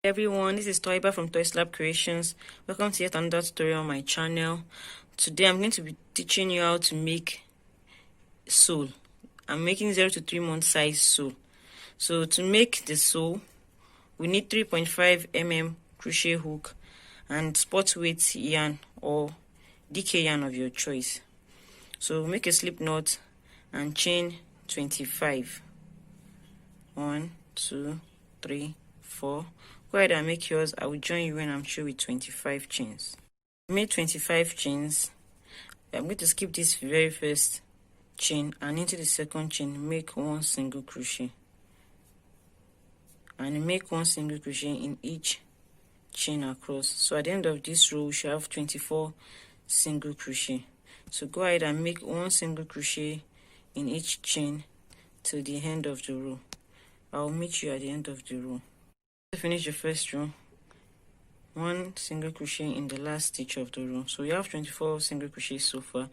Everyone, this is Toyba from Toyslab Creations. Welcome to yet another tutorial on my channel. Today I'm going to be teaching you how to make sole. I'm making 0 to 3 month size sole. So to make the sole, we need 3.5 mm crochet hook and spot weight yarn or DK yarn of your choice. So make a slip knot and chain 25. 1, 2, 3, 4. Go ahead and make yours. I will join you when I'm through with 25 chains. I made 25 chains. I'm going to skip this very first chain and into the second chain make 1 single crochet and make 1 single crochet in each chain across. So at the end of this row we should have 24 single crochet. So go ahead and make 1 single crochet in each chain till the end of the row. I'll meet you at the end of the row. To finish the first row, 1 single crochet in the last stitch of the row. So you have 24 single crochets so far.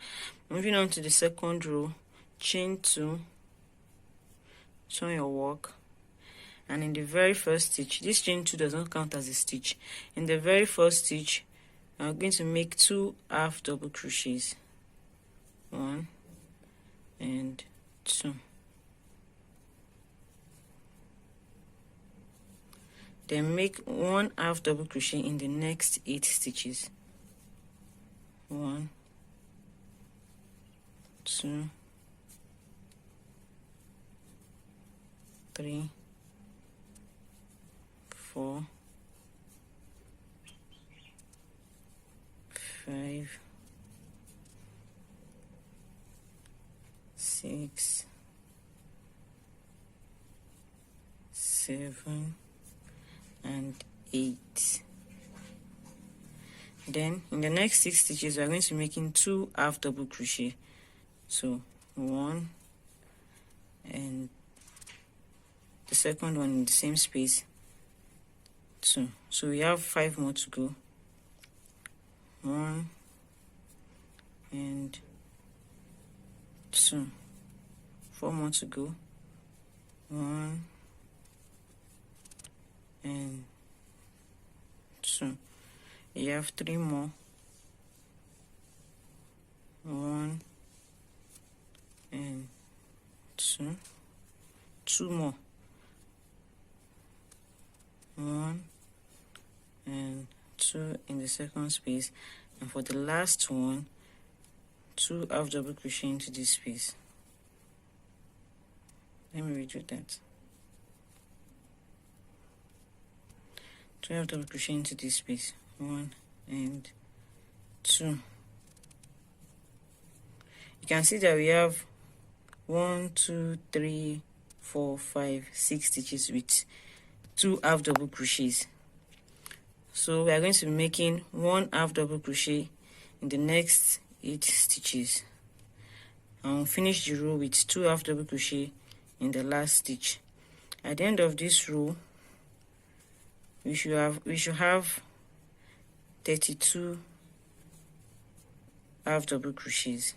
Moving on to the second row, chain 2, turn your work, and in the very first stitch, this chain 2 does not count as a stitch. In the very first stitch, I'm going to make 2 half double crochets, 1 and 2. Then make 1 half double crochet in the next 8 stitches. 1, 2, 3, 4, 5, 6, 7, and 8. Then in the next 6 stitches we are going to be making 2 half double crochet. So 1 and the second one in the same space, 2. So we have 5 more to go. 1 and 2. 4 more to go. 1 and 2. You have 3 more. 1 and 2. 2 more. 1 and 2 in the second space, and for the last one, 2 half double crochet into this space. Let me redo that. 2 half double crochet into this space, 1 and 2. You can see that we have 1, 2, 3, 4, 5, 6 stitches with 2 half double crochets. So we are going to be making 1 half double crochet in the next 8 stitches, and we'll finish the row with 2 half double crochet in the last stitch. At the end of this row, we should have 32 half double crochets.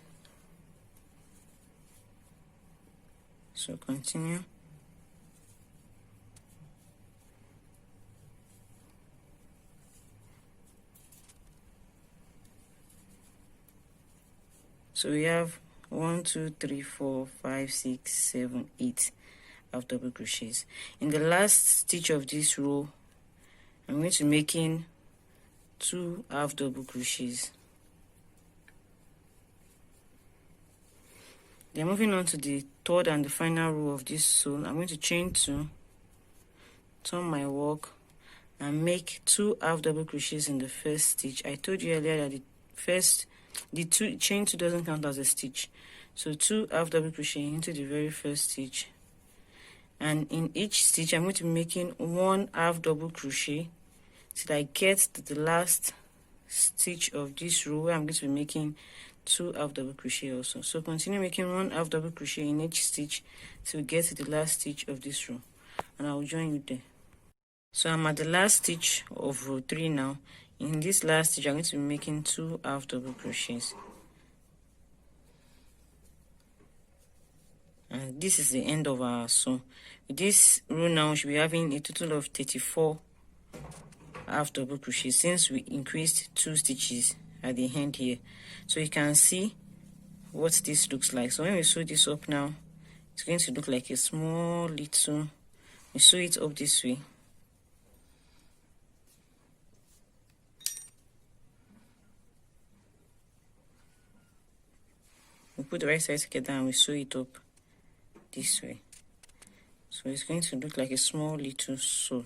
So continue. So we have 1, 2, 3, 4, 5, 6, 7, 8 half double crochets. In the last stitch of this row, I'm going to be making 2 half double crochets. Then moving on to the third and the final row of this sole, I'm going to chain 2, turn my work, and make 2 half double crochets in the first stitch. I told you earlier that chain 2 doesn't count as a stitch. So 2 half double crochet into the very first stitch, and in each stitch I'm going to be making 1 half double crochet till I get to the last stitch of this row, where I'm going to be making 2 half double crochet also. So continue making 1 half double crochet in each stitch till we get to the last stitch of this row. and I'll join you there. So I'm at the last stitch of row 3 now. In this last stitch, I'm going to be making 2 half double crochets. And this is the end of our sew. With this row now, we should be having a total of 34 half double crochet since we increased 2 stitches at the end here. So you can see what this looks like. So when we sew this up now, it's going to look like a small little, we sew it up this way. We put the right side together and we sew it up this way. So it's going to look like a small little sew.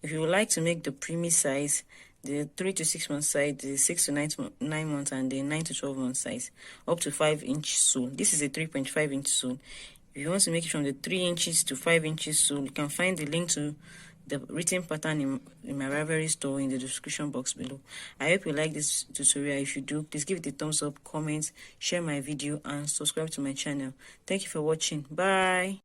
If you would like to make the premiee size, the 3 to 6 month size, the 6 to 9 months, and the 9 to 12 month size, up to 5-inch sole. This is a 3.5-inch sole. If you want to make it from the 3 inches to 5 inches sole, you can find the link to the written pattern in my Ravelry store in the description box below. I hope you like this tutorial. If you do, please give it a thumbs up, comment, share my video, and subscribe to my channel. Thank you for watching. Bye.